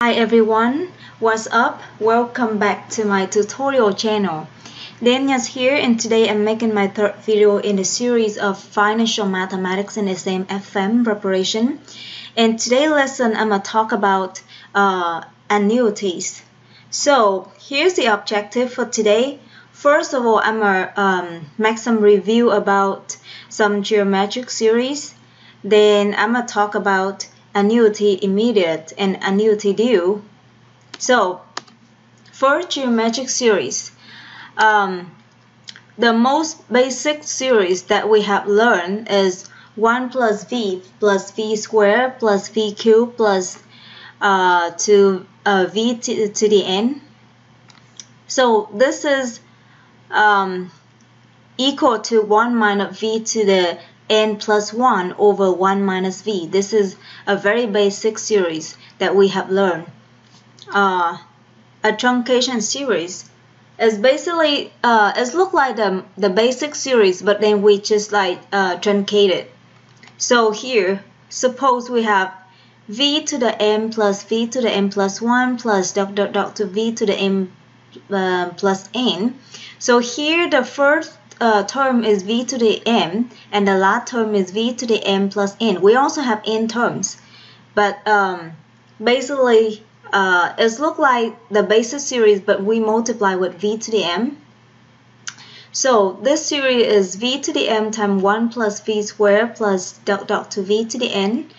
Hi everyone, what's up? Welcome back to my tutorial channel. Daniel's here and today I'm making my third video in the series of financial mathematics and exam FM preparation. And today's lesson I'm going to talk about annuities. So here's the objective for today. First of all, I'm going to make some review about some geometric series. Then I'm going to talk about Annuity Immediate and Annuity Due. So for geometric series, the most basic series that we have learned is 1 plus v squared plus v cubed plus v to the n. So this is equal to 1 minus v to the n plus 1 over 1 minus v. This is a very basic series that we have learned. A truncation series is basically it looks like the basic series, but then we just truncate it. So here, suppose we have v to the m plus v to the m plus 1 plus dot dot dot to v to the m plus n. So here the first term is v to the m and the last term is v to the m plus n. We also have n terms, but basically it looks like the basic series, but we multiply with v to the m. So this series is v to the m times 1 plus v squared plus dot dot to v to the n,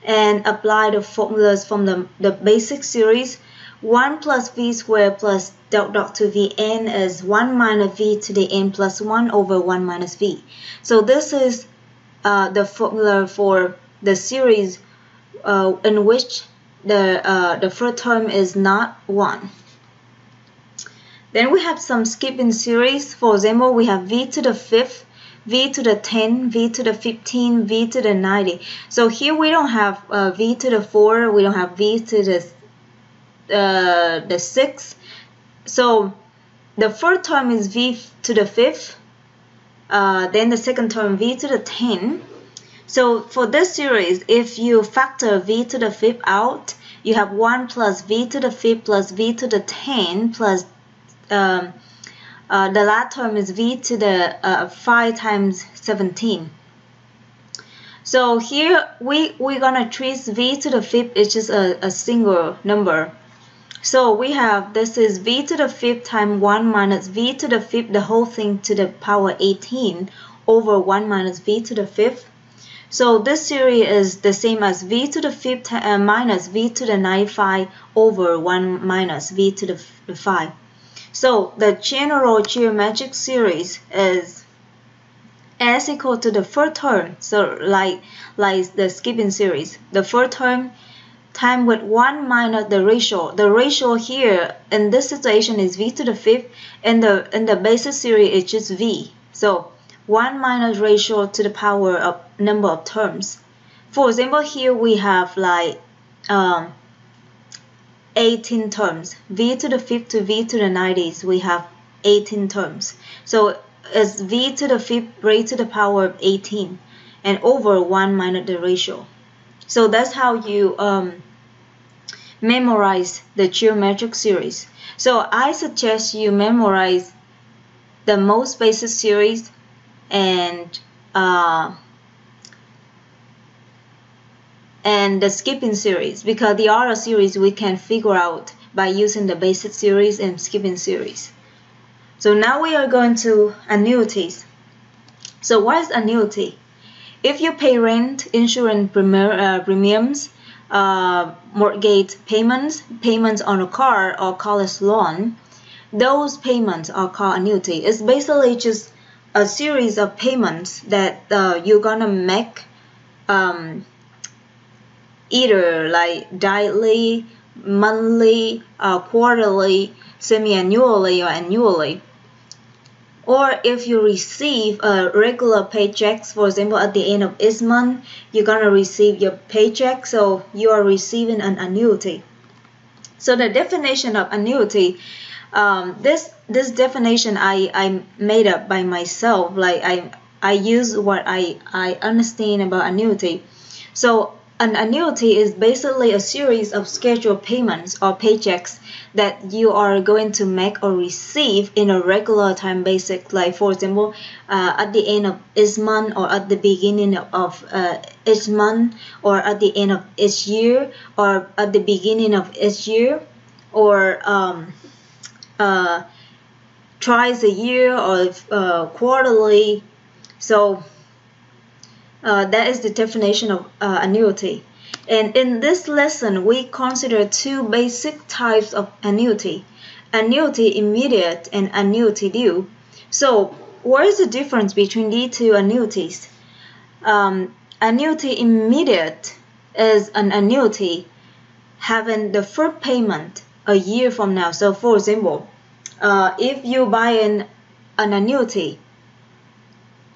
and apply the formulas from the basic series. 1 plus v squared plus dot dot to vn is 1 minus v to the n plus 1 over 1 minus v. So this is the formula for the series in which the first term is not 1. Then we have some skipping series. For example, we have v to the 5th, v to the 10, v to the 15, v to the 90. So here we don't have v to the 4, we don't have v to the 6th. So the first term is v to the 5th, then the second term v to the 10. So for this series, if you factor v to the 5th out, you have 1 plus v to the 5th plus v to the 10 plus the last term is v to the 5 times 17. So here we're gonna treat v to the 5th is just a single number. So we have, this is v to the 5th times 1 minus v to the 5th, the whole thing to the power 18 over 1 minus v to the 5th. So this series is the same as v to the 5th minus v to the 95 over 1 minus v to the 5. So the general geometric series is s equal to the first term. So like the skipping series, the first term time with 1 minus the ratio. The ratio here in this situation is v to the 5th, and the basic series is just v. So 1 minus ratio to the power of number of terms. For example, here we have 18 terms. V to the 5th to v to the 90s, we have 18 terms. So it's v to the 5th raised to the power of 18 and over 1 minus the ratio. So that's how you memorize the geometric series. So I suggest you memorize the most basic series and the skipping series, because the other series we can figure out by using the basic series and skipping series. So now we are going to annuities. So what is annuity? If you pay rent, insurance premiums, mortgage payments on a car or college loan, those payments are called annuity. It's basically just a series of payments that you're gonna make either like daily, monthly, quarterly, semi-annually, or annually. Or if you receive regular paychecks, for example, at the end of each month, you're gonna receive your paycheck, so you are receiving an annuity. So the definition of annuity, this definition I made up by myself. Like I use what I understand about annuity. So an annuity is basically a series of scheduled payments or paychecks that you are going to make or receive in a regular time basis. Like for example, at the end of each month, or at the beginning of each month, or at the end of each year, or at the beginning of each year, or twice a year, or quarterly. So that is the definition of annuity. And in this lesson, we consider two basic types of annuity: annuity immediate and annuity due. So what is the difference between these two annuities? Annuity immediate is an annuity having the first payment a year from now. So for example, if you buy an annuity,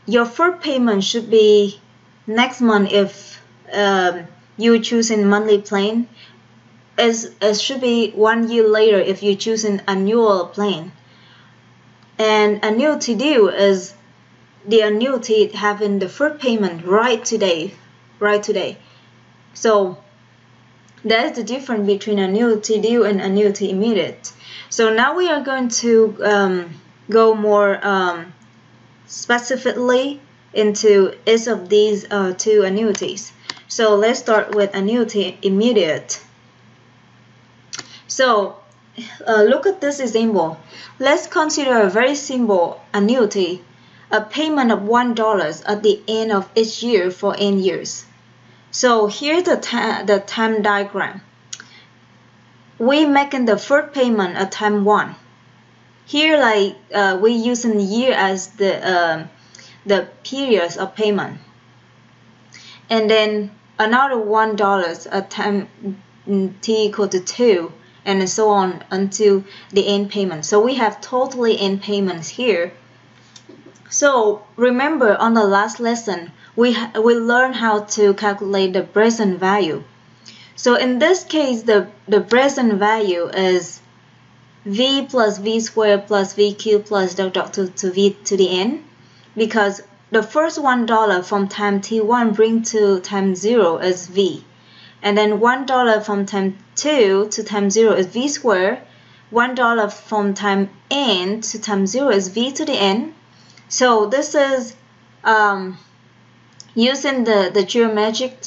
your first payment should be next month. If you choose in monthly plan, it should be 1 year later if you choose an annual plan. And annuity due is the annuity having the first payment right today. So that is the difference between annuity due and annuity immediate. So now we are going to go more specifically into each of these two annuities. So let's start with annuity immediate. So look at this example. Let's consider a very simple annuity, a payment of $1 at the end of each year for n years. So here's the time diagram. We making the first payment at time 1. Here, like we using year as the periods of payment, and then another $1 at time t equal to 2, and so on until the end payment. So we have totally end payments here. So remember, on the last lesson we learned how to calculate the present value. So in this case, the present value is v plus v squared plus v cubed plus dot dot to v to the n, because the first $1 from time t1 bring to time 0 is v, and then $1 from time 2 to time 0 is v squared, $1 from time n to time 0 is v to the n. So this is using the geometric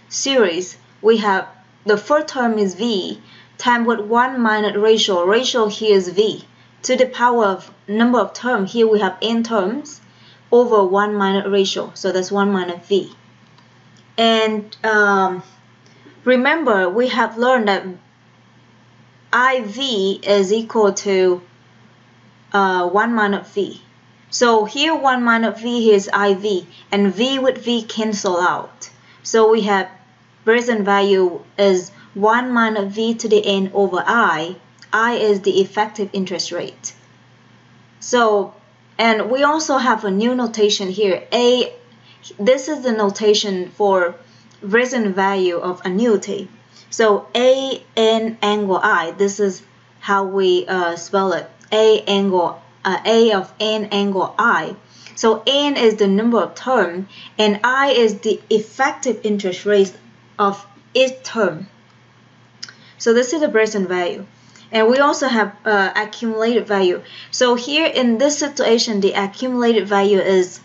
series. We have the first term is v times with 1 minus ratio here is v, to the power of number of terms. Here we have n terms over 1 minus ratio, so that's 1 minus v. And remember, we have learned that IV is equal to 1 minus v. So here 1 minus v, here is IV, and v with v cancel out. So we have present value is 1 minus v to the n over I. I is the effective interest rate. So, and we also have a new notation here. A, this is the notation for present value of annuity. So A n angle I, this is how we spell it. A of n angle I. So n is the number of term, and I is the effective interest rate of each term. So this is the present value. And we also have accumulated value. So here in this situation, the accumulated value is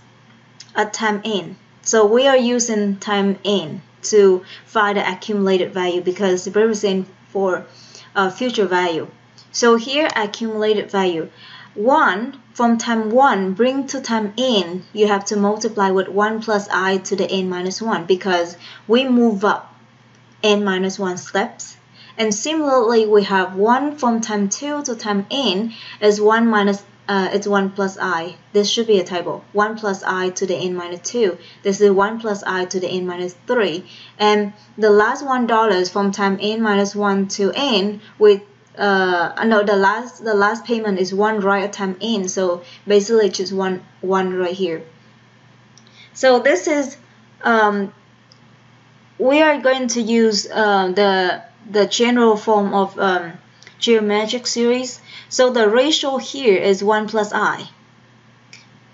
at time n. So we are using time n to find the accumulated value because it represents for future value. So here accumulated value. 1 from time 1 bring to time n, you have to multiply with 1 plus I to the n minus 1 because we move up n minus 1 steps. And similarly, we have 1 from time 2 to time n is 1 minus, it's 1 plus I. This should be a typo. 1 plus I to the n minus 2. This is 1 plus I to the n minus 3. And the last $1 from time n minus 1 to n with, no, the last payment is 1 right at time n. So basically just one right here. So this is, we are going to use the general form of geometric series. So the ratio here is 1 plus I,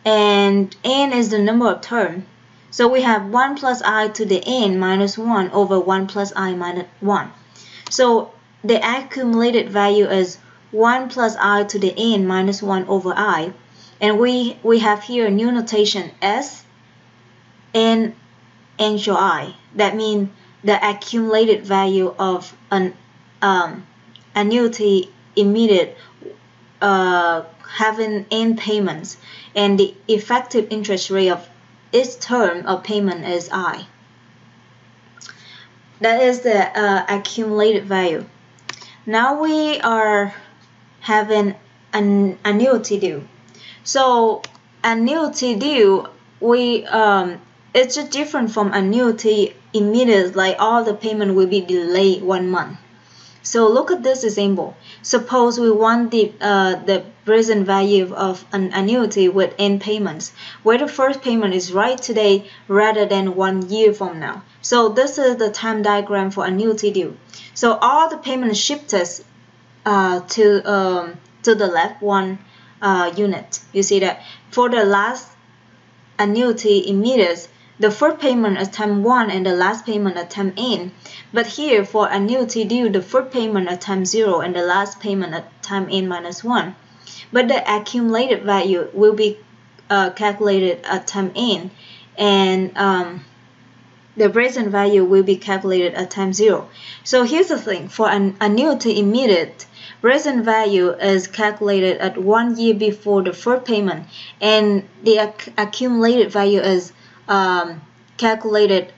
and n is the number of term. So we have 1 plus I to the n minus 1 over 1 plus I minus 1. So the accumulated value is 1 plus I to the n minus 1 over I. And we have here a new notation S, N, N show I. That means the accumulated value of an annuity immediate having n payments, and the effective interest rate of each term of payment is I. That is the accumulated value. Now we are having an annuity due. So annuity due, it's just different from annuity immediate, like all the payment will be delayed 1 month. So look at this example. Suppose we want the present value of an annuity with n payments, where the first payment is right today rather than 1 year from now. So this is the time diagram for annuity due. So all the payments shifted to the left 1 unit. You see that for the last annuity immediate, the first payment at time 1 and the last payment at time n. But here for annuity due, the first payment at time 0 and the last payment at time n minus 1. But the accumulated value will be calculated at time n, and the present value will be calculated at time 0. So here's the thing, for an annuity immediate, present value is calculated at 1 year before the first payment, and the accumulated value is calculated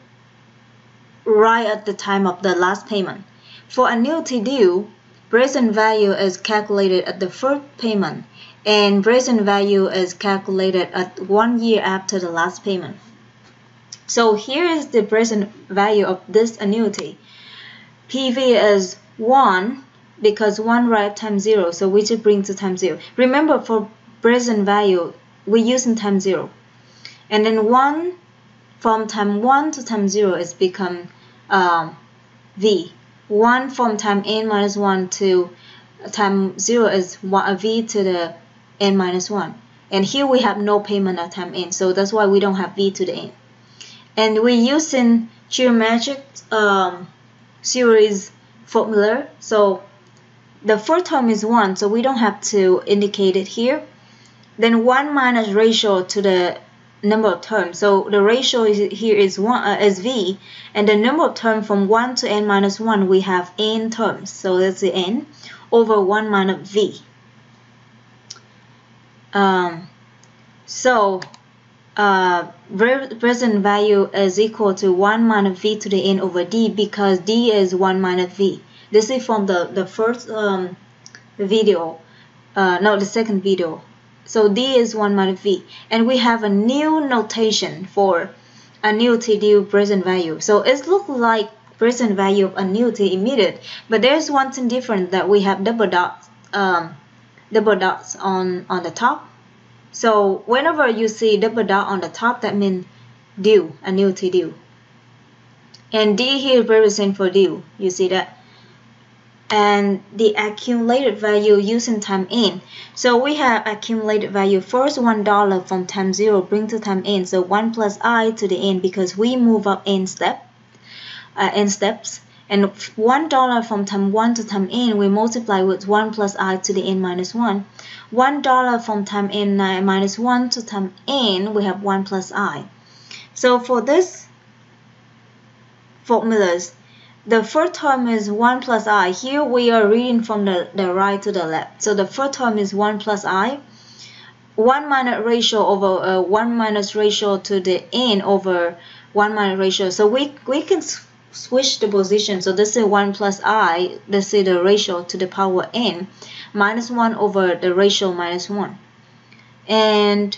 right at the time of the last payment. For annuity due, present value is calculated at the first payment, and present value is calculated at 1 year after the last payment. So here is the present value of this annuity. PV is 1 because 1 right at time 0, so we just bring to time 0. Remember, for present value, we use in time 0. And then 1 from time 1 to time 0 is become V. 1 from time n minus 1 to time 0 is V to the n minus 1. And here we have no payment at time n, so that's why we don't have V to the n. And we're using geometric series formula. So the first term is 1, so we don't have to indicate it here. Then 1 minus ratio to the number of terms. So the ratio here is V, and the number of terms from 1 to n minus 1, we have n terms. So that's the n over 1 minus V. Present value is equal to 1 minus V to the n over D, because D is 1 minus V. This is from the first video, no, the second video. So D is 1 minus V. And we have a new notation for annuity due present value. So it looks like present value of annuity immediate, but there's one thing different, that we have double dots on the top. So whenever you see double dot on the top, that means due, annuity due. And D here represents for due, you see that. And the accumulated value using time n. So we have accumulated value first $1 from time 0 bring to time n. So 1 plus I to the n, because we move up n steps. And $1 from time 1 to time n, we multiply with 1 plus I to the n minus 1. $1 from time n minus 1 to time n, we have 1 plus I. So for this formulas, the first term is 1 plus I. Here we are reading from the right to the left. So the first term is 1 plus I. 1 minus ratio over 1 minus ratio to the n over 1 minus ratio. So we can switch the position. So this is 1 plus I. This is the ratio to the power n. Minus 1 over the ratio minus 1. And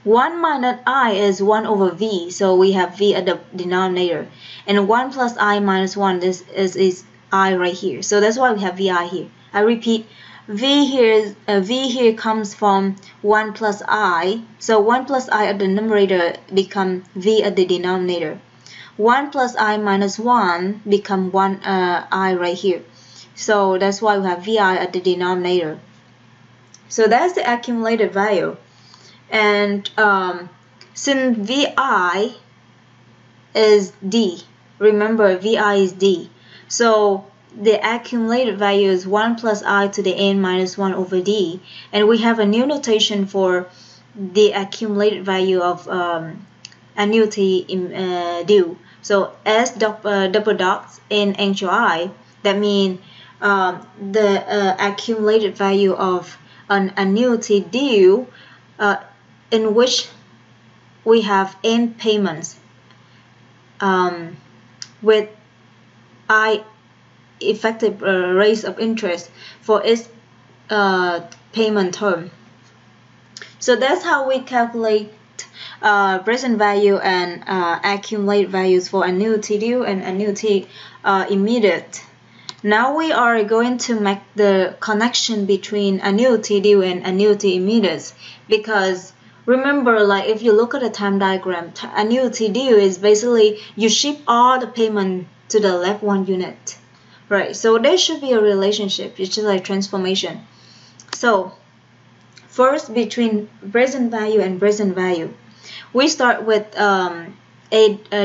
1 minus I is 1 over V, so we have V at the denominator. And 1 plus I minus 1, this is I right here. So that's why we have VI here. I repeat, V here comes from 1 plus I. So 1 plus I at the numerator become V at the denominator. 1 plus I minus 1 become 1 I right here. So that's why we have VI at the denominator. So that's the accumulated value. And since VI is D, remember VI is D, so the accumulated value is 1 plus I to the n minus 1 over D, and we have a new notation for the accumulated value of annuity due. So S double dots in into I, that means the accumulated value of an annuity due in which we have n payments with I effective rates of interest for its payment term. So that's how we calculate present value and accumulated values for annuity due and annuity immediate. Now we are going to make the connection between annuity due and annuity immediate, because remember, like if you look at the time diagram, annuity due is basically you ship all the payment to the left one unit, right? So there should be a relationship, it's just like transformation. So first, between present value and present value, we start with a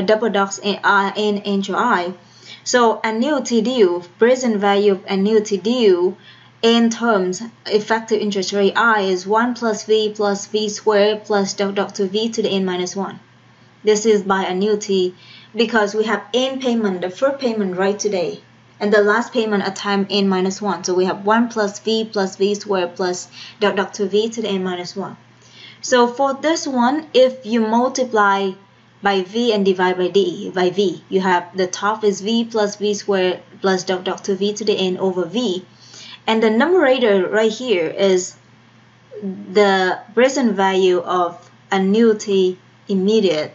double dots in n into I. So annuity due, present value of annuity due in terms effective interest rate I is 1 plus V squared plus dot dot to V to the n minus 1. This is by annuity because we have n payment, the first payment right today, and the last payment at time n minus 1. So we have 1 plus V squared plus dot dot to V to the n minus 1. So for this one, if you multiply by V and divide by V, you have the top is V squared plus dot dot to V to the n over V. And the numerator right here is the present value of annuity immediate,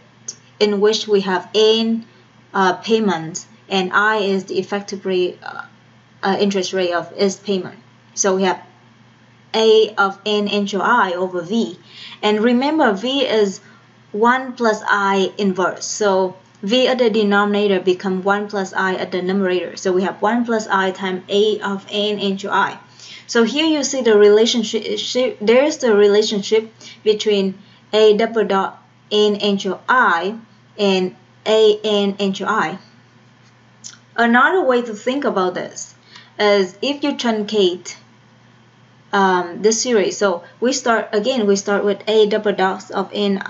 in which we have n payments and I is the effective rate, interest rate of its payment. So we have A of n into I over V. And remember, V is 1 plus I inverse. So V at the denominator become 1 plus I at the numerator. So we have 1 plus I times A of n into I. So here you see the relationship. There is the relationship between A double dot n into I and A n into I. Another way to think about this is if you truncate this series. So we start with A double dots of n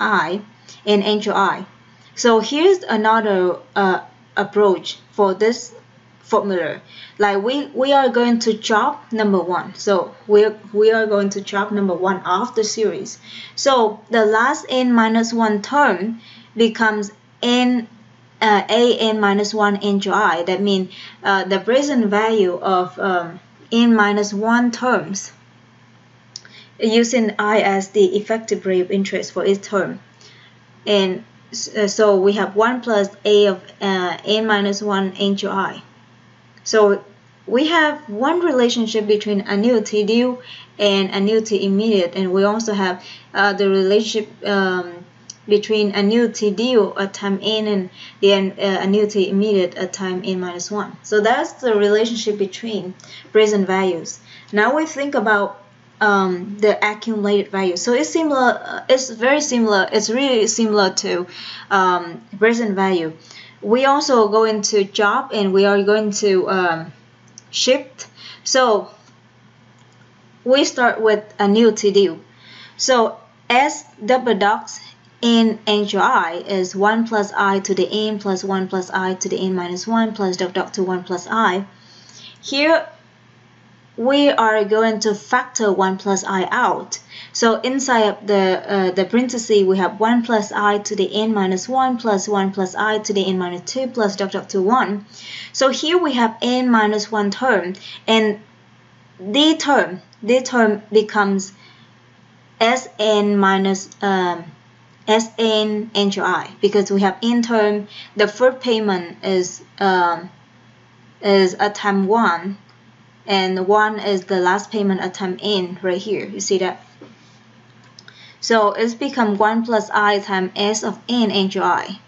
into I. So here's another approach for this formula. Like we are going to chop number 1. So we are going to chop number 1 off the series. So the last n minus 1 term becomes n an minus 1 into I. That means the present value of n minus 1 terms using I as the effective rate of interest for each term. And so we have 1 plus A of n minus 1 into I. So we have one relationship between annuity due and annuity immediate, and we also have the relationship between annuity due at time n and the annuity immediate at time n minus 1. So that's the relationship between present values. Now we think about the accumulated value. So it's similar. It's very similar. It's really similar to present value. We also going to chop and we are going to shift. So we start with annuity due. So S double dots n into I is 1 plus I to the n plus 1 plus I to the n minus 1 plus dot dot to 1 plus I. Here we are going to factor 1 plus I out. So inside of the parenthesis, we have 1 plus I to the n minus 1 plus 1 plus I to the n minus 2 plus dot dot to 1. So here we have n minus 1 term, and the term becomes Sn minus Sn into I, because we have n term. The first payment is at time 1. And 1 is the last payment at time n right here. You see that? So it's become 1 plus I times S of n into I.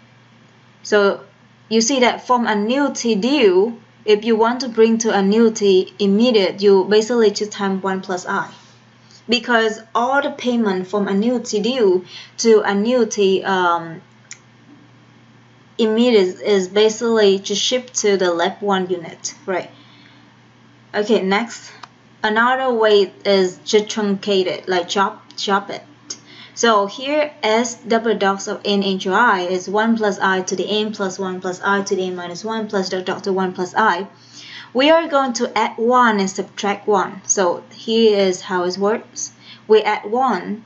So you see that from annuity due, if you want to bring to annuity immediate, you basically just times 1 plus I. because all the payment from annuity due to annuity immediate is basically just shipped to the left one unit, right? Okay, next, another way is just truncate it, like chop it. So here S double dots of n into I is 1 plus I to the n plus 1 plus I to the n minus 1 plus dot to 1 plus I. We are going to add 1 and subtract 1. So here is how it works. We add 1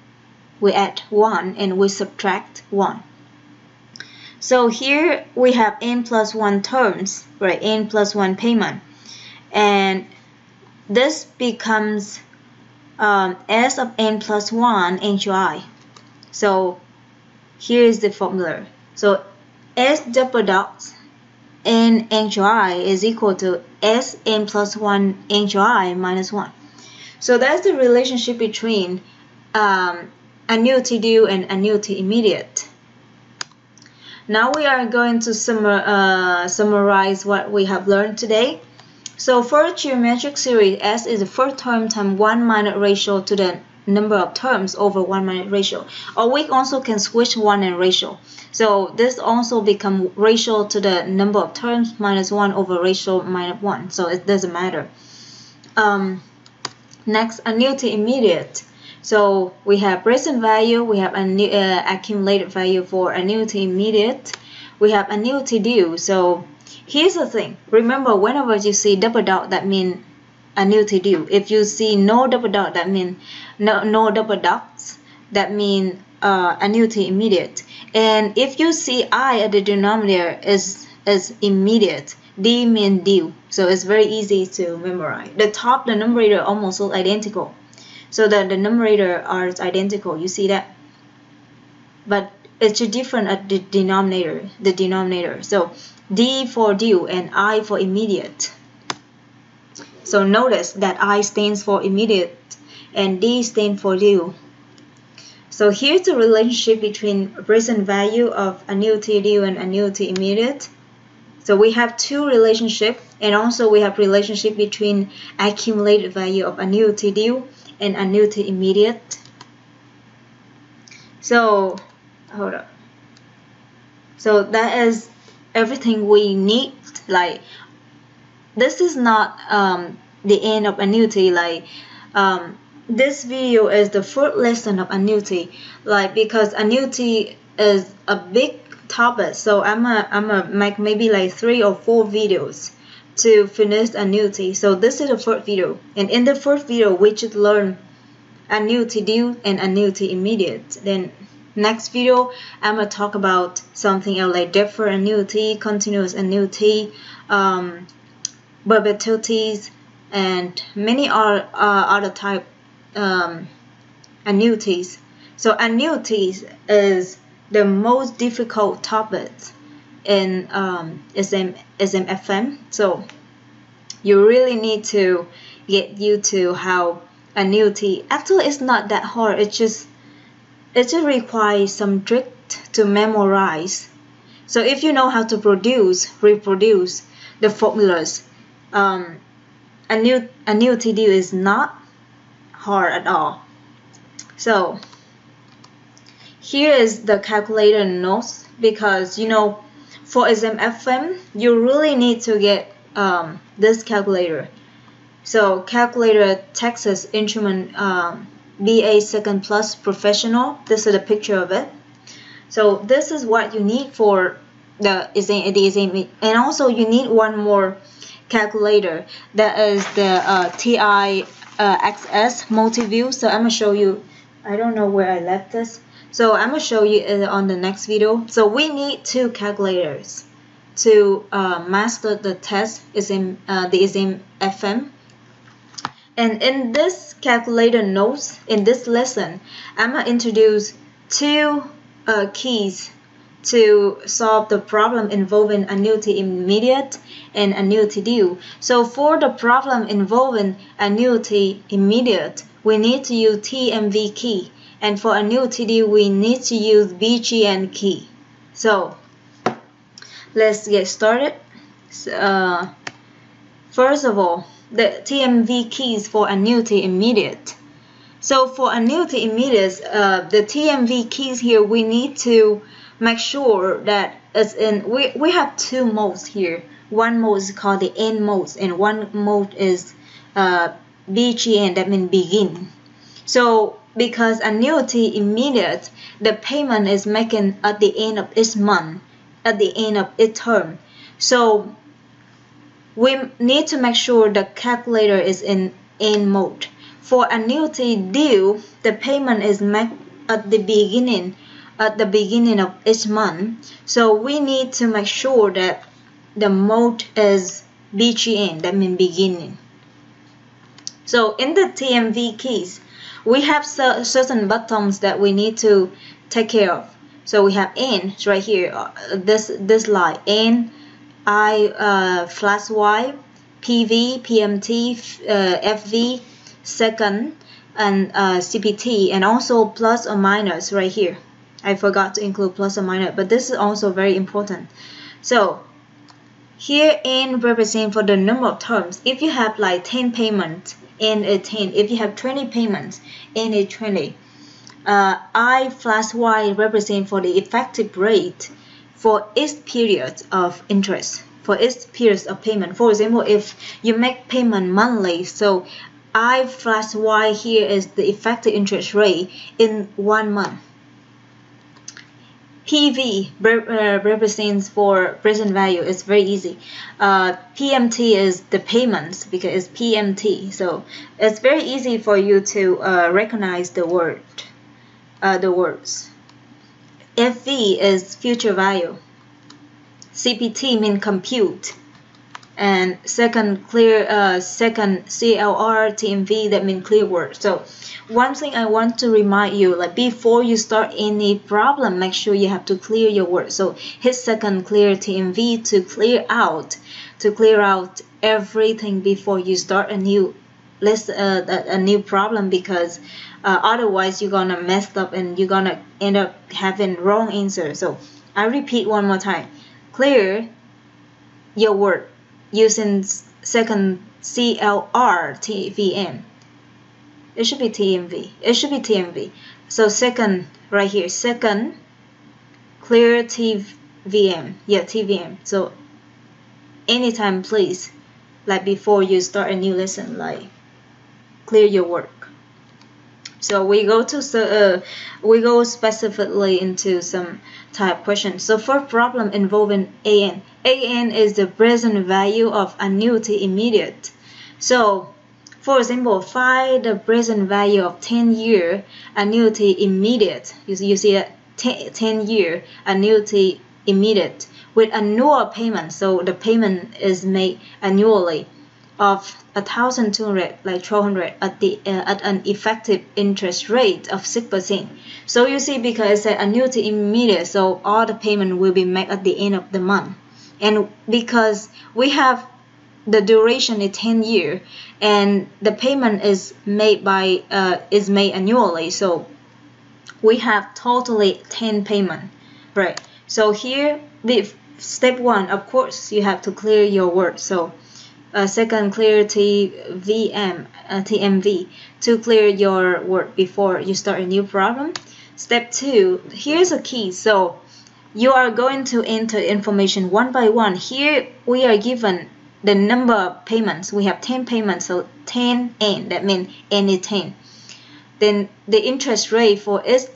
and we subtract 1. So here we have n plus 1 terms, right? N plus 1 payment. And this becomes S of n plus 1 into I. So here is the formula. So S double dots n into I is equal to S n plus 1 into I minus 1. So that's the relationship between annuity due and annuity immediate. Now we are going to summarize what we have learned today. So for a geometric series, S is the first term times 1 minus ratio to the number of terms over 1 minus ratio. Or we also can switch 1 and ratio. So this also become ratio to the number of terms minus 1 over ratio minus 1. So it doesn't matter. Next, annuity immediate. So we have present value, we have accumulated value for annuity immediate, we have annuity due. So here's the thing. Remember, whenever you see double dot, that means annuity due. If you see no double dot, that means no double dots, that means annuity immediate. And if you see I at the denominator is immediate, D means due. So it's very easy to memorize. The numerator almost look identical. So the numerator are identical. You see that? But it's just different at the denominator. So D for due and I for immediate. So notice that I stands for immediate and D stands for due. So here's the relationship between present value of annuity due and annuity immediate. So we have two relationships, and also we have relationship between accumulated value of annuity due and annuity immediate. So hold up. So that is everything we need. Like, this is not the end of annuity. Like, this video is the first lesson of annuity. Like, because annuity is a big topic, so I'm gonna make maybe like 3 or 4 videos to finish annuity. So this is the first video, and in the first video we should learn annuity due and annuity immediate. Then next video I'm gonna talk about something else like deferred annuity, continuous annuity, perpetuities, and many other type annuities. So annuities is the most difficult topic in SMFM. So you really need to get used to how annuity. Actually, it's not that hard. It just requires some trick to memorize. So if you know how to reproduce the formulas, annuity due is not hard at all. So here is the calculator notes, because you know, for SMFM you really need to get this calculator. So calculator Texas Instrument BA Second Plus Professional. This is a picture of it. So this is what you need for the exam, and also you need one more calculator, that is the TI XS Multiview. So I'm gonna show you. I don't know where I left this. So I'm going to show you on the next video. So we need 2 calculators to master the test the exam FM. And in this calculator notes, in this lesson, I'm going to introduce 2 keys to solve the problem involving annuity immediate and annuity due. So for the problem involving annuity immediate, we need to use TMV key. And for annuity due, we need to use BGN key. So let's get started. First of all, the TMV keys for annuity immediate. So for annuity immediate, the TMV keys here, we need to make sure that it's in, we have two modes here. One mode is called the end mode, and one mode is BGN, that means begin. So because annuity immediate, the payment is making at the end of each month, at the end of each term. So we need to make sure the calculator is in end mode. For annuity due, the payment is made at the beginning of each month. So we need to make sure that the mode is BGN, that means beginning. So in the TMV keys, we have certain buttons that we need to take care of. So we have N right here, this line, N, I / Y, PV, PMT, FV, second, and CPT, and also plus or minus right here. I forgot to include plus or minus, but this is also very important. So here N represents for the number of terms. If you have like 10 payments, N is 10. If you have 20 payments, N is 20. I / Y represent for the effective rate for each period of interest, for each period of payment. For example, if you make payment monthly, so I / Y here is the effective interest rate in 1 month. PV represents for present value. It's very easy. PMT is the payments because it's PMT. So it's very easy for you to recognize the words. FV is future value. CPT means compute. And second CLR TMV, that means clear word. So one thing I want to remind you, like before you start any problem, make sure you have to clear your word. So hit second clear TMV to clear out everything before you start a new list, a new problem, because otherwise you're gonna mess up and you're gonna end up having wrong answer. So I repeat one more time, clear your word using second CLR TVM. It should be TMV. It should be TMV. So second right here, second clear TVM. Yeah, TVM. So anytime, please, like before you start a new lesson, like clear your work. So we go specifically into some type questions. So for problem involving AN. AN is the present value of annuity immediate. So for example, find the present value of 10-year annuity immediate. You see a 10-year annuity immediate with annual payment. So the payment is made annually of 1,200, like 1,200 at an effective interest rate of 6%. So you see, because it's an annuity immediate, so all the payment will be made at the end of the month. And because we have the duration is 10 years and the payment is made annually, so we have totally 10 payment, right? So here with step 1, of course you have to clear your word. So second clear TMV to clear your word before you start a new problem. Step 2, here's a key. So you are going to enter information one by one. Here we are given the number of payments. We have 10 payments, so 10 N, that means N is 10. Then the interest rate for each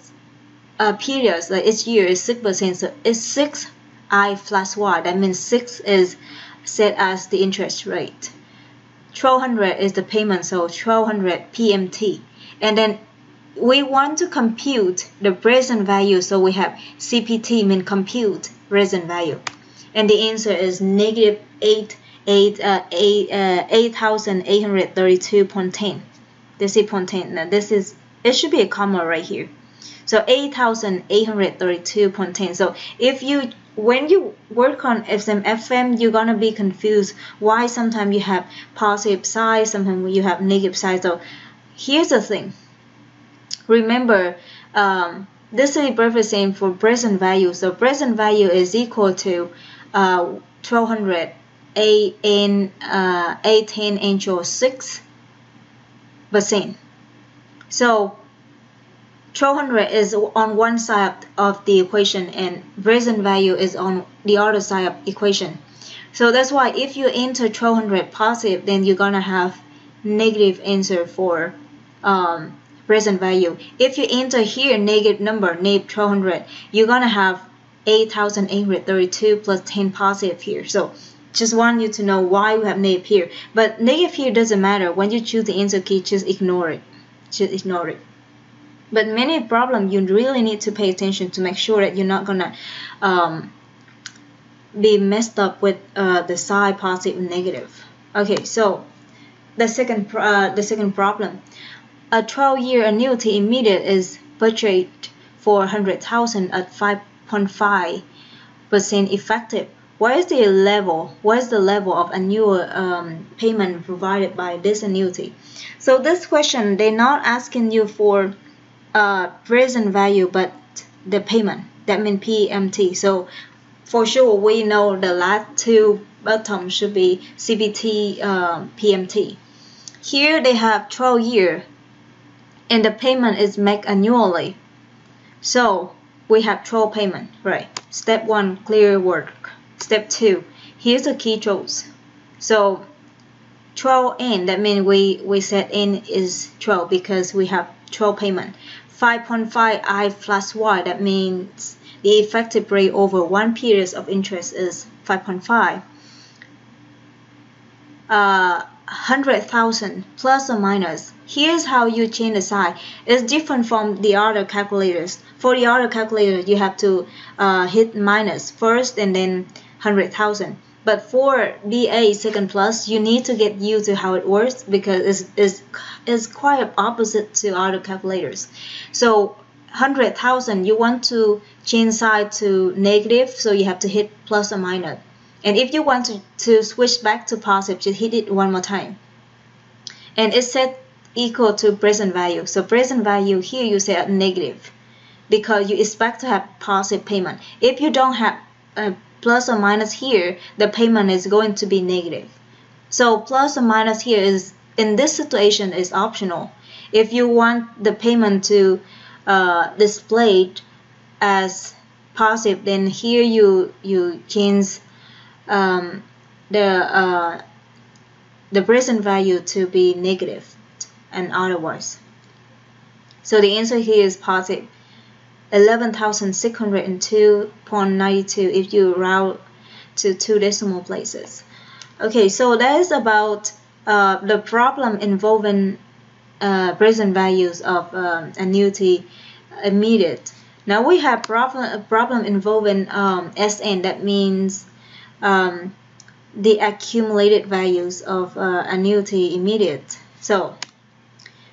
period, like each year, is 6%. So it's 6 I + Y, that means 6 is set as the interest rate. 1,200 is the payment, so 1,200 PMT. And then we want to compute the present value, so we have CPT, mean compute present value. And the answer is negative 8,832.10. This is 0.10. Now this is, it should be a comma right here. So 8,832.10. So if you, when you work on FM, you're gonna be confused why sometimes you have positive side, sometimes you have negative side. So here's the thing. Remember, this is representing for present value. So present value is equal to 1,200 A10 angel 6%. So 1200 is on one side of the equation and present value is on the other side of equation. So that's why if you enter 1200 positive, then you're gonna have negative answer for present value. If you enter here negative number, negative 1200, you're gonna have 8,832 plus 10 positive here. So just want you to know why we have negative here. But negative here doesn't matter. When you choose the answer key, just ignore it. Just ignore it. But many problems you really need to pay attention to make sure that you're not gonna be messed up with the sign positive and negative. Okay, so the second problem, a 12-year annuity immediate is purchased for 100,000 at 5.5% effective. What is the level of annual payment provided by this annuity? So this question, they're not asking you for present value but the payment, that means PMT. So for sure we know the last two bottom should be CPT PMT. Here they have 12 year and the payment is made annually. So we have 12 payment, right? Step 1, clear work. Step 2, here's the key choice. So 12N, that means we set N is 12 because we have 12 payment. 5.5 I plus Y, that means the effective rate over one period of interest is 5.5. 100,000 plus or minus. Here's how you change the sign. It's different from the other calculators. For the other calculator, you have to hit minus first and then 100,000. But for BA second plus, you need to get used to how it works because it's quite opposite to other calculators. So 100,000, you want to change side to negative, so you have to hit plus or minus. And if you want to switch back to positive, just hit it one more time. And it's set equal to present value. So present value here you set negative because you expect to have positive payment. If you don't have plus or minus here, the payment is going to be negative. So plus or minus here is, in this situation, is optional. If you want the payment to display as positive, then here you change the present value to be negative and otherwise. So the answer here is positive 11,602.92 if you round to 2 decimal places. Okay, so that is about the problem involving present values of annuity immediate. Now we have a problem involving SN, that means the accumulated values of annuity immediate. So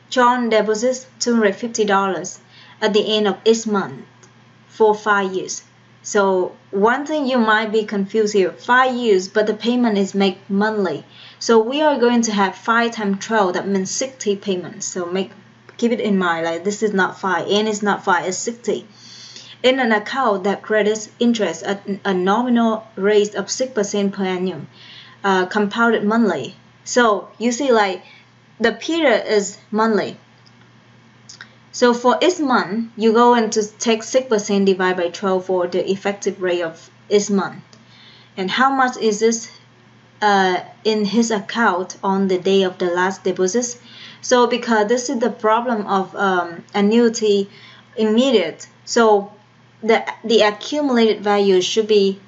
John deposits $250 at the end of each month for 5 years. So one thing you might be confused here, 5 years, but the payment is made monthly. So we are going to have 5 times 12, that means 60 payments. So keep it in mind, like this is not 5, N is not 5, it's 60. In an account that credits interest at a nominal rate of 6% per annum, compounded monthly. So you see, like the period is monthly. So for each month, you go and to take 6% divided by 12 for the effective rate of each month. And how much is this in his account on the day of the last deposit? So because this is the problem of annuity immediate, so the accumulated value should be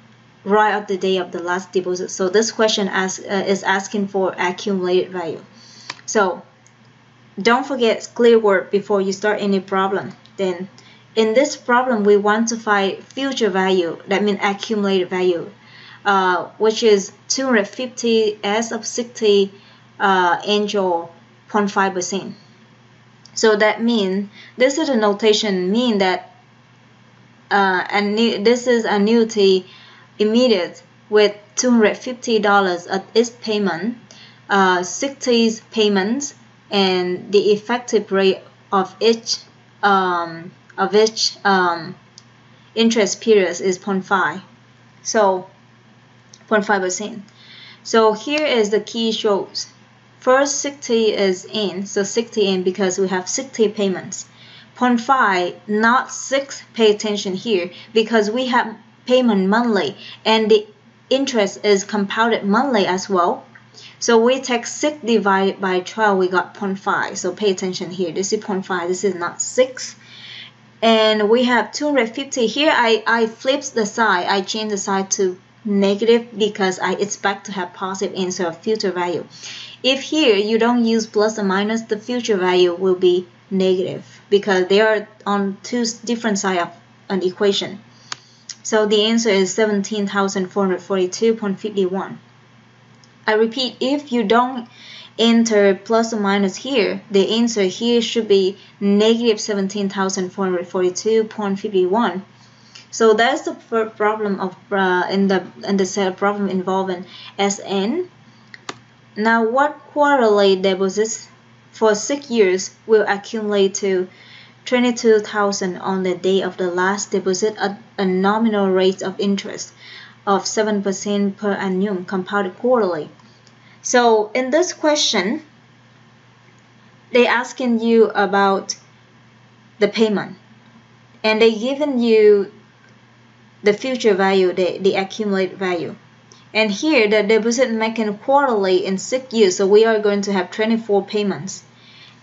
right at the day of the last deposit. So this question is asking for accumulated value. So don't forget clear word before you start any problem. Then in this problem we want to find future value, that means accumulated value, which is 250 as of 60 angel 0.5%. So that means this is a notation mean that this is annuity immediate with $250 at each payment, 60 payments, and the effective rate of each interest period is 0.5. So 0.5%. So here is the key shows. First 60 is in, so 60 in because we have 60 payments. 0.5, not 6, pay attention here because we have payment monthly and the interest is compounded monthly as well. So we take 6 divided by 12, we got 0.5. So pay attention here. This is 0.5, this is not 6. And we have 250. Here I flipped the side. I changed the side to negative because I expect to have positive instead of future value. If here you don't use plus or minus, the future value will be negative because they are on two different sides of an equation. So the answer is 17,442.51. I repeat, if you don't enter plus or minus here, the answer here should be negative 17,442.51. So that's the first problem of in the set of problem involving SN. Now, what quarterly deposits for 6 years will accumulate to 22,000 on the day of the last deposit at a nominal rate of interest of 7% per annum compounded quarterly? So in this question, they asking you about the payment, and they given you the future value, the accumulated value. And here the deposit making quarterly in 6 years, so we are going to have 24 payments.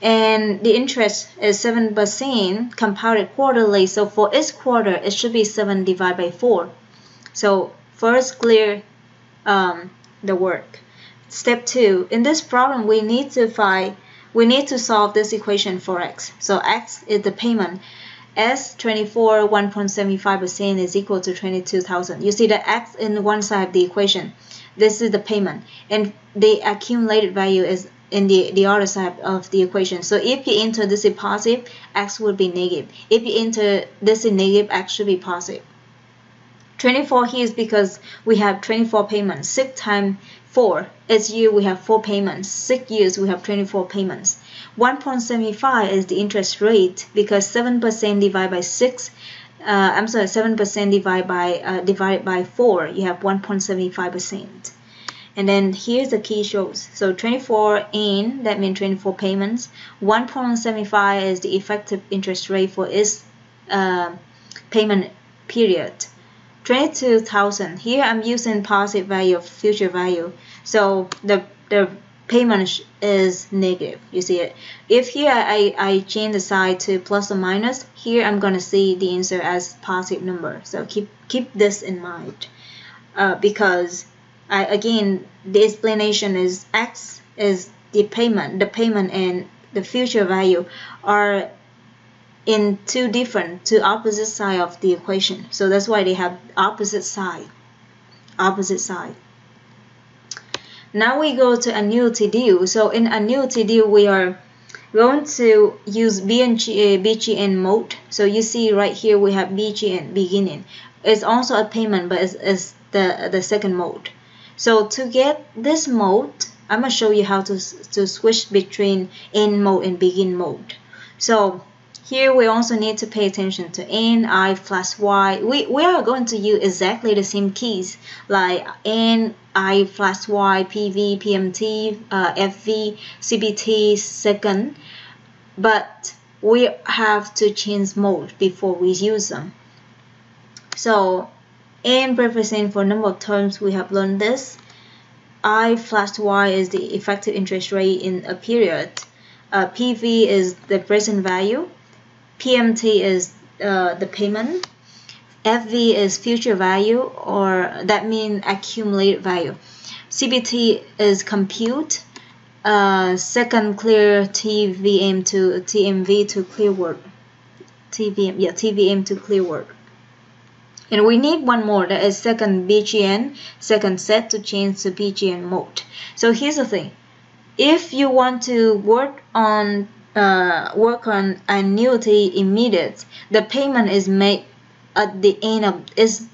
And the interest is 7% compounded quarterly, so for each quarter it should be 7 divided by 4. So first clear the work. Step 2, in this problem we need to solve this equation for x. So x is the payment. As 24, 1.75% is equal to 22,000. You see the x in one side of the equation. This is the payment, and the accumulated value is in the other side of the equation. So if you enter this is positive, x would be negative. If you enter this is negative, x should be positive. 24 here is because we have 24 payments. 6 times 4. Each year we have 4 payments. 6 years we have 24 payments. 1.75 is the interest rate because 7% divided by 6. 7% divided by 4. You have 1.75%. And then here's the key shows. So 24 in, that means 24 payments. 1.75 is the effective interest rate for its payment period. 22,000. Here I'm using positive value of future value. So the payment is negative. You see it. If here I change the side to plus or minus, here I'm gonna see the answer as positive number. So keep this in mind because again the explanation is x is the payment and the future value are in two opposite side of the equation. So that's why they have opposite side. Now we go to annuity due. So in annuity due, we are going to use BGN mode. So you see right here we have BGN beginning. It's also a payment, but it's the second mode. So to get this mode, I'm gonna show you how to switch between end mode and begin mode. So here we also need to pay attention to N, I, /Y. We are going to use exactly the same keys like N, I, /Y, PV, PMT, FV, CBT, second. But we have to change mode before we use them. So N represents for number of terms we have learned this. I /Y is the effective interest rate in a period. PV is the present value. PMT is the payment. FV is future value, or that means accumulated value. CBT is compute. Second clear TVM to TMV to clear word. TVM to clear word. And we need one more, that is second BGN, second set to change to BGN mode. So here's the thing. If you want to work on annuity immediate, the payment is made at the end of this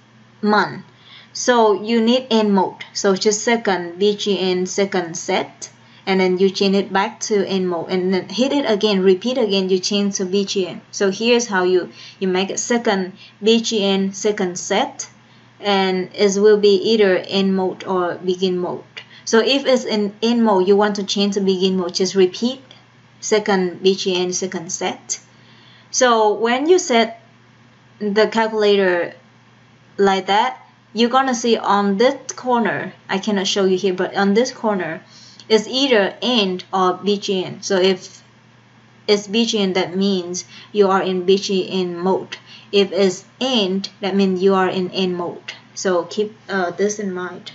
month. So you need end mode. So just second BGN, second set, and then you change it back to end mode, and then hit it again, repeat again, you change to BGN. So here's how you make it second BGN, second set, and it will be either end mode or begin mode. So if it's in end mode, you want to change to begin mode, just repeat second BGN, second set. So when you set the calculator like that, you're gonna see on this corner, I cannot show you here, but on this corner is either end or BGN. So if it's BGN, that means you are in BGN mode. If it's end, that means you are in end mode. So keep this in mind.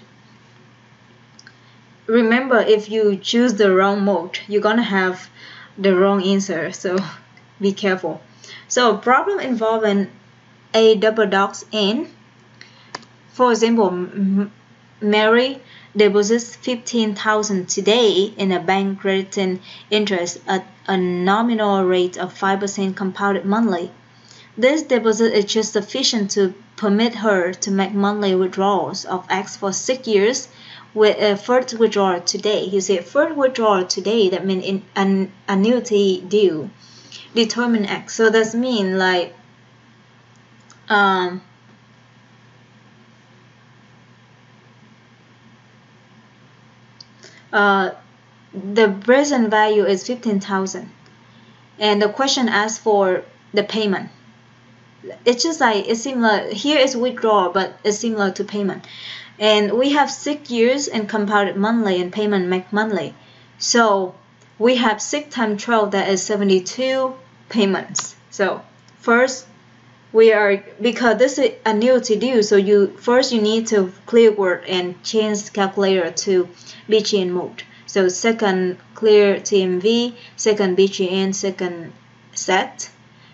Remember, if you choose the wrong mode, you're gonna have the wrong answer, so be careful. So problem involving a double docs N. For example, Mary deposits 15,000 today in a bank crediting interest at a nominal rate of 5% compounded monthly. This deposit is just sufficient to permit her to make monthly withdrawals of X for 6 years with a first withdrawal today. You see, first withdrawal today, that means in an annuity due, determine X. So that means like the present value is 15,000, and the question asks for the payment. It's just like it's similar. Here is withdrawal, but it's similar to payment. And we have 6 years and compounded monthly and payment make monthly. So we have 6 times 12, that is 72 payments. So first we are, because this is annuity due, so you need to clear word and change the calculator to BGN mode. So second clear TMV, second BGN, second set.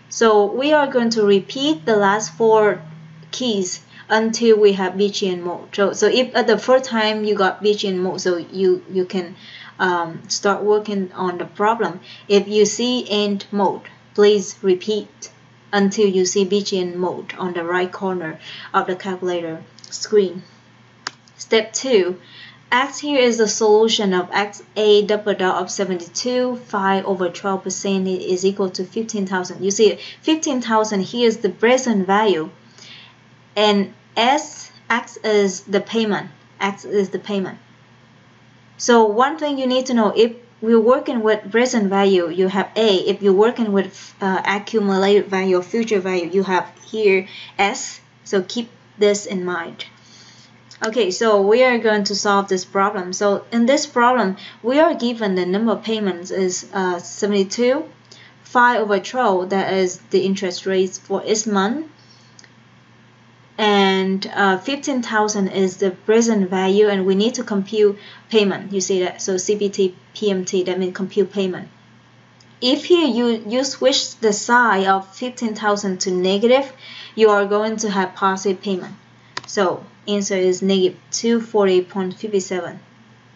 So we are going to repeat the last 4 keys until we have BGN mode. So if at the first time you got BGN mode, so you can start working on the problem. If you see end mode, please repeat until you see BGN mode on the right corner of the calculator screen. Step 2. X here is the solution of X a double dot of 72. 5 over 12% is equal to 15,000. You see 15,000 here is the present value, and X is the payment. X is the payment. So one thing you need to know, if we're working with present value, you have A. If you're working with accumulated value or future value, you have here S. So keep this in mind. Okay, so we are going to solve this problem. So in this problem, we are given the number of payments is 72. 5 over 12, that is the interest rates for each month. And 15,000 is the present value, and we need to compute payment. You see that? So CPT, PMT, that means compute payment. If here you switch the sign of 15,000 to negative, you are going to have positive payment. So answer is negative 240.57.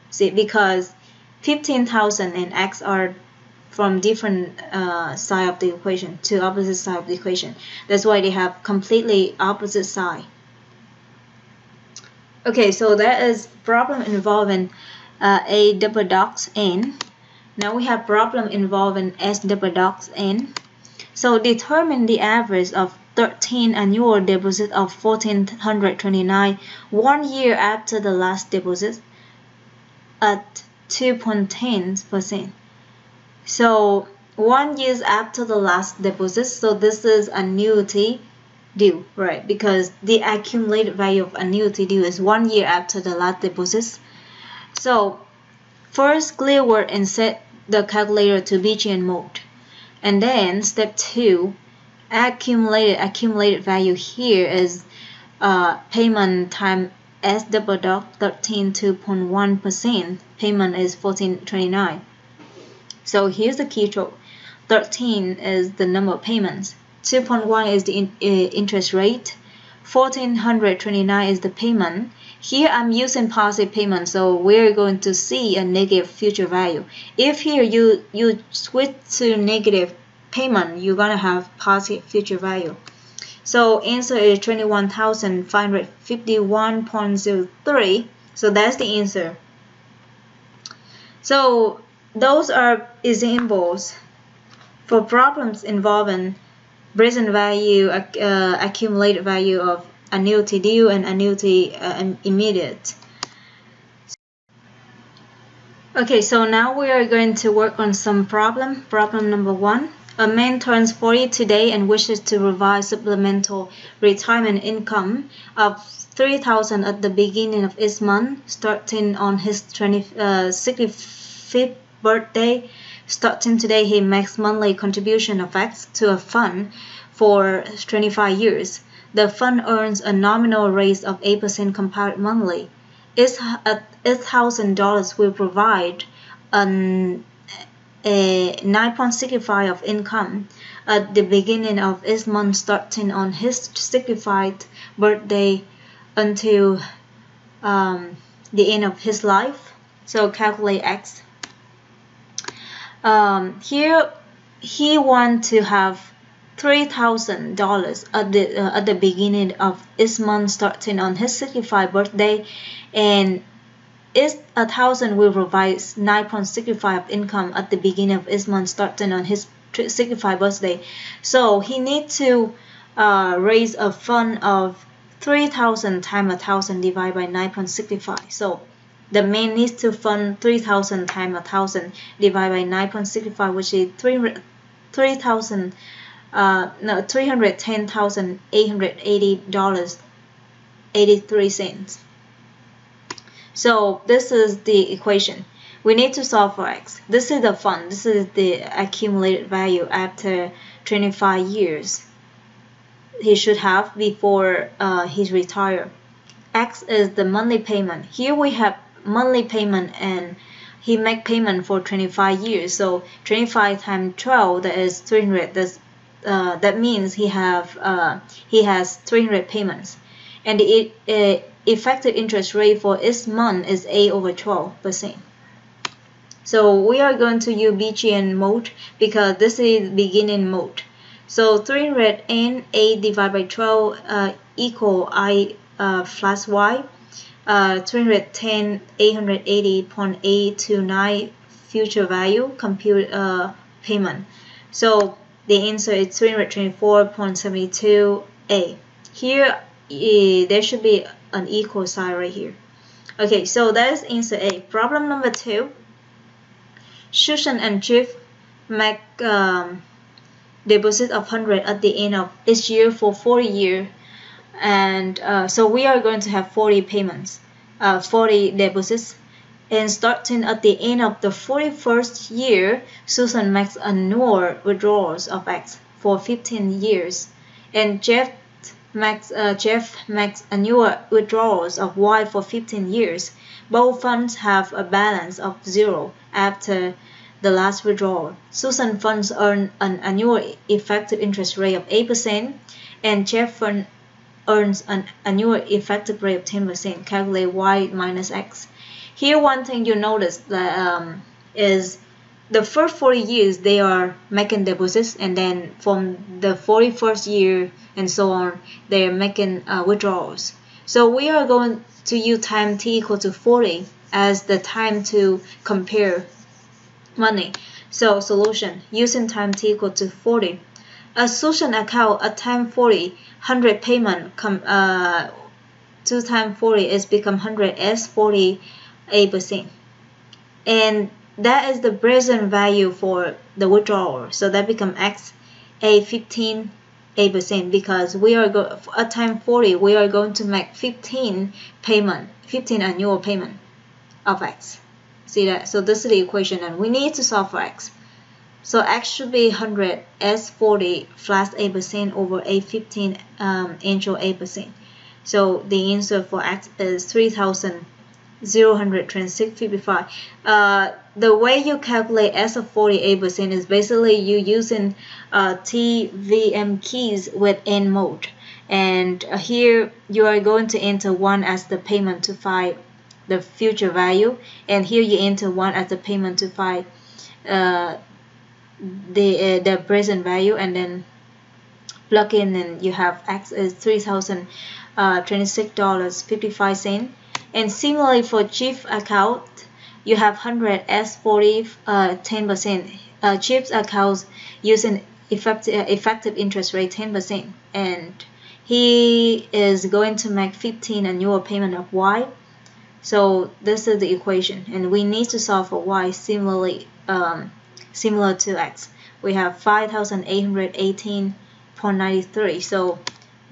See, because 15,000 and X are from different side of the equation, to opposite side of the equation. That's why they have completely opposite side. Okay, so that is problem involving a double dots N. Now we have problem involving S double dots N. So determine the average of 13 annual deposit of 1,429 1 year after the last deposit at 2.10%. So 1 year after the last deposit, so this is annuity due, right? Because the accumulated value of annuity due is 1 year after the last deposit. So first clear word and set the calculator to BGN mode. And then step 2, accumulated value here is payment time S double dot 13.2.1%. Payment is 1429. So here's the keystroke. 13 is the number of payments. 2.1 is the interest rate. 1,429 is the payment. Here I'm using positive payment, so we're going to see a negative future value. If here you switch to negative payment, you're gonna have positive future value. So answer is 21,551.03. So that's the answer. So those are examples for problems involving present value, accumulated value of annuity due and annuity immediate. Okay, so now we are going to work on some problem. Problem number 1. A man turns 40 today and wishes to revise supplemental retirement income of 3,000 at the beginning of each month, starting on his 65th birthday. Starting today, he makes monthly contribution of X to a fund for 25 years. The fund earns a nominal rate of 8% compounded monthly. $1,000 will provide a 9.65 of income at the beginning of each month, starting on his 65th birthday until the end of his life. So calculate X. Here he wants to have $3,000 at the beginning of each month, starting on his 65th birthday, and is 1,000 will provide 9.65 of income at the beginning of each month, starting on his 65th birthday. So he needs to raise a fund of 3,000 times 1,000 divided by 9.65. So the man needs to fund 3,000 times 1,000 divided by 9.65, which is $310,880.83. So this is the equation. We need to solve for X. This is the fund. This is the accumulated value after 25 years he should have before he's retired. X is the monthly payment. Here we have monthly payment, and he make payment for 25 years. So 25 times 12, that is 300. That means he has 300 payments, and the effective interest rate for each month is 8/12%. So we are going to use BGN mode because this is beginning mode. So 300 and 8 divided by 12 equal I plus Y. 310 880.829 future value compute payment. So the answer is 324.72A. Here there should be an equal sign right here. Okay, so that is answer A. Problem number 2. Susan and Jeff make deposit of 100 at the end of each year for 40 years. And so we are going to have 40 payments, 40 deposits, and starting at the end of the 41st year, Susan makes annual withdrawals of X for 15 years, and Jeff makes annual withdrawals of Y for 15 years. Both funds have a balance of 0 after the last withdrawal. Susan funds earn an annual effective interest rate of 8%, and Jeff fund earns an annual effective rate of 10%. Calculate Y minus X. Here, one thing you notice that is the first 40 years they are making deposits, and then from the 41st year and so on, they are making withdrawals. So we are going to use time t equal to 40 as the time to compare money. So solution, using time t equal to 40. A Susan account at time 40, 100 payment 2 times 40 is become 100 as 48%, and that is the present value for the withdrawal. So that become X a 15% because we are at time 40 we are going to make 15 annual payment of X. See that? So this is the equation, and we need to solve for X. So X should be 100 as 40 plus 8% over a 15 annual 8%. So the answer for X is 3,026.55. The way you calculate S of 48% is basically you using TVM keys with N mode. And here you are going to enter 1 as the payment to find the future value, and here you enter 1 as the payment to find the present value, and then plug in, and you have X is $3,026.55. And similarly for Chief account, you have 100 as 40 10%. Chief's account using effective interest rate 10%, and he is going to make 15 annual payment of Y. So this is the equation, and we need to solve for y similar to x. We have 5,818.93. So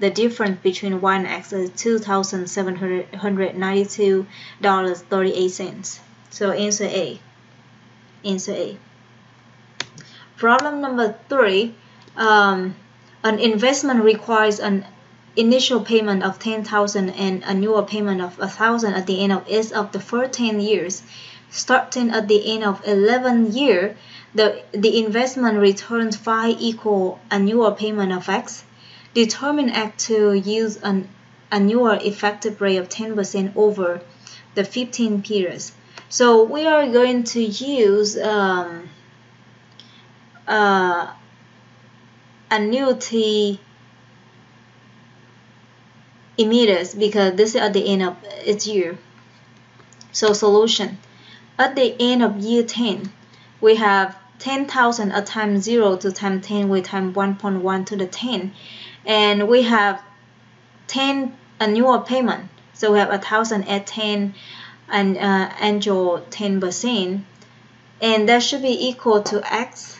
the difference between y and x is $2,792.38. So answer A. Answer A. Problem number 3. An investment requires an initial payment of 10,000 and annual payment of 1,000 at the end of each of the first 10 years. Starting at the end of 11th year, the investment returns 5 equal annual payment of x. Determine x to use an annual effective rate of 10% over the 15 periods. So we are going to use Annuity Immediate because this is at the end of its year. So solution. At the end of year 10, we have 10,000 at time 0 to time 10 with time 1.1 to the 10. And we have 10 annual payment. So we have 1,000 at 10 and annual 10%. And that should be equal to x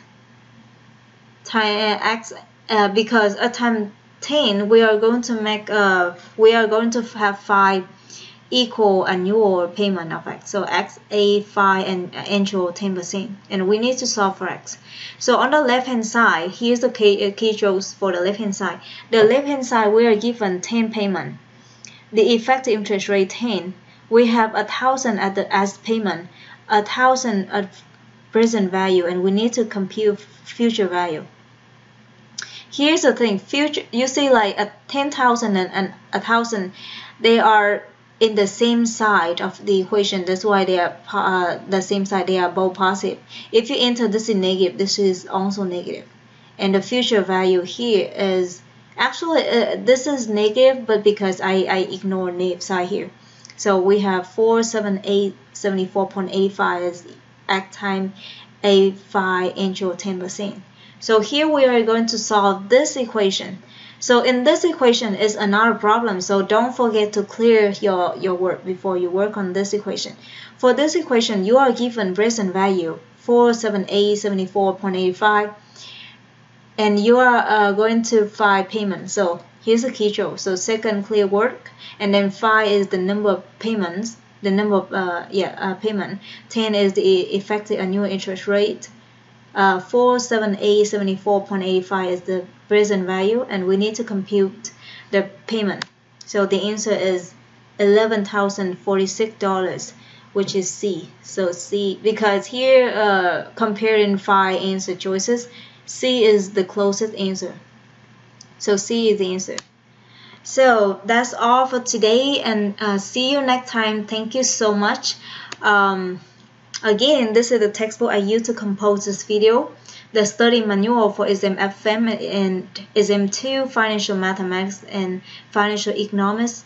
times x because at time 10 we are going to have 5 equal annual payment of x. So x, a 5 and annual 10%, and we need to solve for x. So on the left hand side, here's the key choice for the left hand side. The left hand side we are given 10 payment, the effective interest rate 10. We have 1,000 as payment, 1,000 at present value, and we need to compute future value. Here's the thing, future, you see like 10,000 and 1,000, they are in the same side of the equation. That's why they are the same side, they are both positive. If you enter this in negative, this is also negative. And the future value here is, actually this is negative, but because I ignore negative side here. So we have 47874.85 as x times a5 annual 10%. So here we are going to solve this equation. So in this equation is another problem, so don't forget to clear your work before you work on this equation. For this equation, you are given present value 47874.85, and you are going to find payment. So here's the key choice. So second clear work, and then 5 is the number of payments, the number of payment. 10 is the effective annual interest rate. 47874.85 is the present value, and we need to compute the payment. So the answer is $11,046, which is C. So C, because here comparing 5 answer choices, C is the closest answer. So C is the answer. So that's all for today, and see you next time. Thank you so much. Again, this is the textbook I used to compose this video. The study manual for exam FM and exam 2 financial mathematics and financial economics.